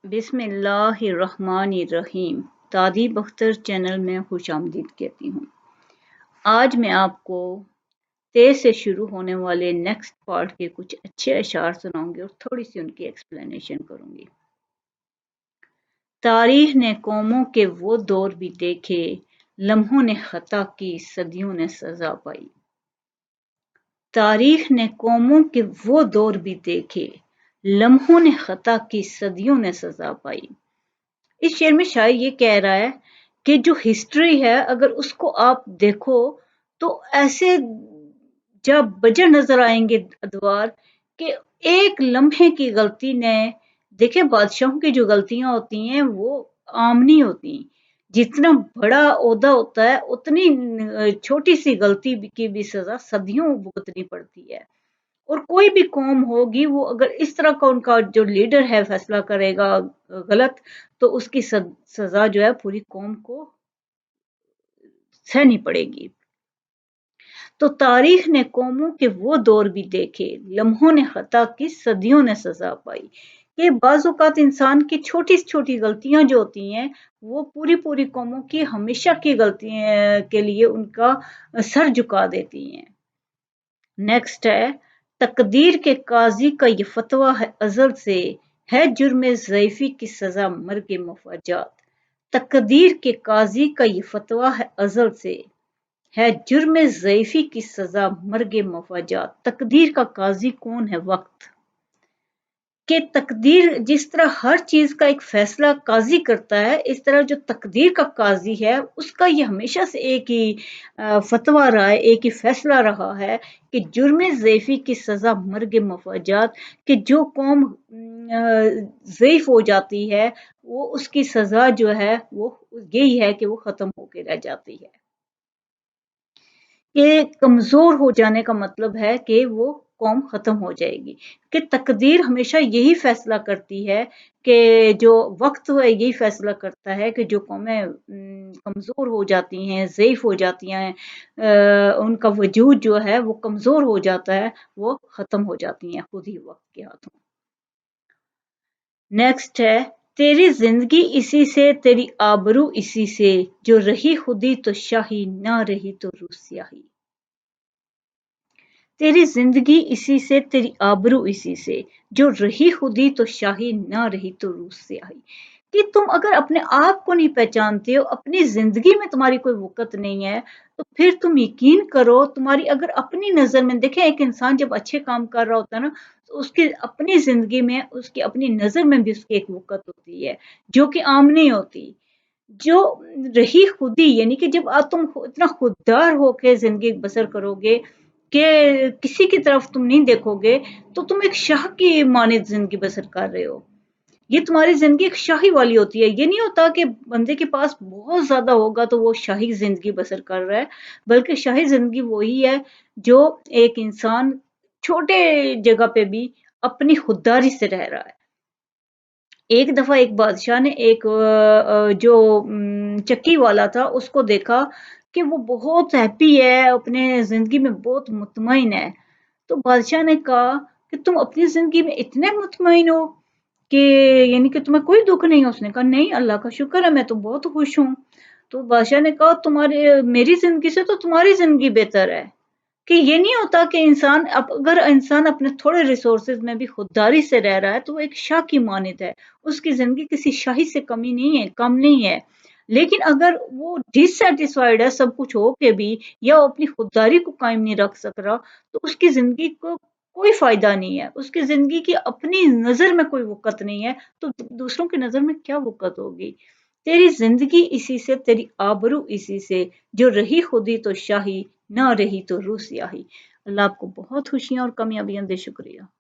बिस्मिल्लाहिर्रहमानिर्रहीम। तादीब अख्तर चैनल में खुश आमदीद कहती हूँ। आज मैं आपको तेज से शुरू होने वाले नेक्स्ट पार्ट के कुछ अच्छे अशार सुनाऊंगी और थोड़ी सी उनकी एक्सप्लेनेशन करूंगी। तारीख ने कौमों के वो दौर भी देखे, लम्हों ने खता की सदियों ने सजा पाई। तारीख ने कौमों के वो दौर भी देखे, लम्हों ने खता की सदियों ने सजा पाई। इस शेर में शायर ये कह रहा है कि जो हिस्ट्री है अगर उसको आप देखो तो ऐसे जब बजर नजर आएंगे अदवार कि एक लम्हे की गलती ने, देखिए बादशाहों की जो गलतियां होती हैं वो आम नहीं होती। जितना बड़ा ओहदा होता है उतनी छोटी सी गलती की भी सजा सदियों भुगतनी पड़ती है। और कोई भी कौम होगी वो अगर इस तरह का उनका जो लीडर है फैसला करेगा गलत, तो उसकी सजा जो है पूरी कौम को सहनी पड़ेगी। तो तारीख ने कौमों के वो दौर भी देखे, लम्हों ने खता की सदियों ने सजा पाई। ये बाज़ औक़ात इंसान की छोटी छोटी गलतियां जो होती हैं वो पूरी पूरी कौमों की हमेशा की गलतियों के लिए उनका सर झुका देती हैं। नेक्स्ट है, तकदीर के काजी का ये फतवा है अज़ल से, है जुर्म ज़ैफ़ी की सज़ा मर्ग मुफ़ाजात। तकदीर के काजी का ये फतवा है अज़ल से, है जुर्म ज़ैफ़ी की सज़ा मर्ग मुफ़ाजात। तकदीर का काजी कौन है? वक्त। कि तकदीर जिस तरह हर चीज का एक फैसला काजी करता है, इस तरह जो तकदीर का काजी है उसका ये हमेशा से एक ही फतवा रहा है, एक ही फैसला रहा है कि जुर्म ज़ैफ़ी की सजा मर्ग मुफ़ाजात, कि जो कौम ज़ैफ़ हो जाती है वो उसकी सजा जो है वो यही है कि वो खत्म होके रह जाती है। कि कमजोर हो जाने का मतलब है कि वो कौम खत्म हो जाएगी। कि तकदीर हमेशा यही फैसला करती है कि जो वक्त है यही फैसला करता है कि जो कौमें कमजोर हो जाती हैं, ज़ईफ हो जाती हैं, उनका वजूद जो है वो कमजोर हो जाता है, वो खत्म हो जाती हैं खुद ही वक्त के हाथों। नेक्स्ट है, तेरी जिंदगी इसी से, तेरी आबरू इसी से, जो रही खुदी तो शाही, ना रही तो रुस्याही। तेरी जिंदगी इसी से, तेरी आबरू इसी से, जो रही खुदी तो शाही, ना रही तो रूस से आई। कि तुम अगर अपने आप को नहीं पहचानते हो, अपनी जिंदगी में तुम्हारी कोई वक़्त नहीं है, तो फिर तुम यकीन करो तुम्हारी अगर अपनी नज़र में, देखें एक इंसान जब अच्छे काम कर रहा होता है ना, तो उसकी अपनी जिंदगी में, उसकी अपनी नज़र में भी उसकी एक वक़्त होती है, जो कि आम नहीं होती। जो रही खुदी यानी कि जब तुम इतना खुददार होके जिंदगी बसर करोगे कि किसी की तरफ तुम नहीं देखोगे, तो तुम एक शाह की मानिंद जिंदगी बसर कर रहे हो। ये तुम्हारी जिंदगी एक शाही वाली होती है। ये नहीं होता कि बंदे के पास बहुत ज्यादा होगा तो वो शाही जिंदगी बसर कर रहा है, बल्कि शाही जिंदगी वही है जो एक इंसान छोटे जगह पे भी अपनी खुददारी से रह रहा है। एक दफा एक बादशाह ने एक जो चक्की वाला था उसको देखा कि वो बहुत हैप्पी है, अपने जिंदगी में बहुत मुतमईन है। तो बादशाह ने कहा कि तुम अपनी जिंदगी में इतने मुतमईन हो कि यानी कि तुम्हें कोई दुख नहीं है? उसने कहा नहीं, अल्लाह का शुक्र है, मैं तो बहुत खुश हूँ। तो बादशाह ने कहा तुम्हारे मेरी जिंदगी से तो तुम्हारी जिंदगी बेहतर है। कि ये नहीं होता कि इंसान अगर इंसान अपने थोड़े रिसोर्सेज में भी खुददारी से रह रहा है तो वो एक शाह की मानित है, उसकी जिंदगी किसी शाही से कमी नहीं है, कम नहीं है। लेकिन अगर वो डिससेटिस्फाइड है सब कुछ हो के भी, या वो अपनी खुददारी को कायम नहीं रख सक रहा, तो उसकी जिंदगी को कोई फायदा नहीं है, उसकी जिंदगी की अपनी नजर में कोई वक़्त नहीं है, तो दूसरों की नजर में क्या वक़्त होगी। तेरी जिंदगी इसी से, तेरी आबरू इसी से, जो रही खुदी तो शाही, ना रही तो रूसियाही। अल्लाह आपको बहुत खुशियां और कामयाबियां दे। शुक्रिया।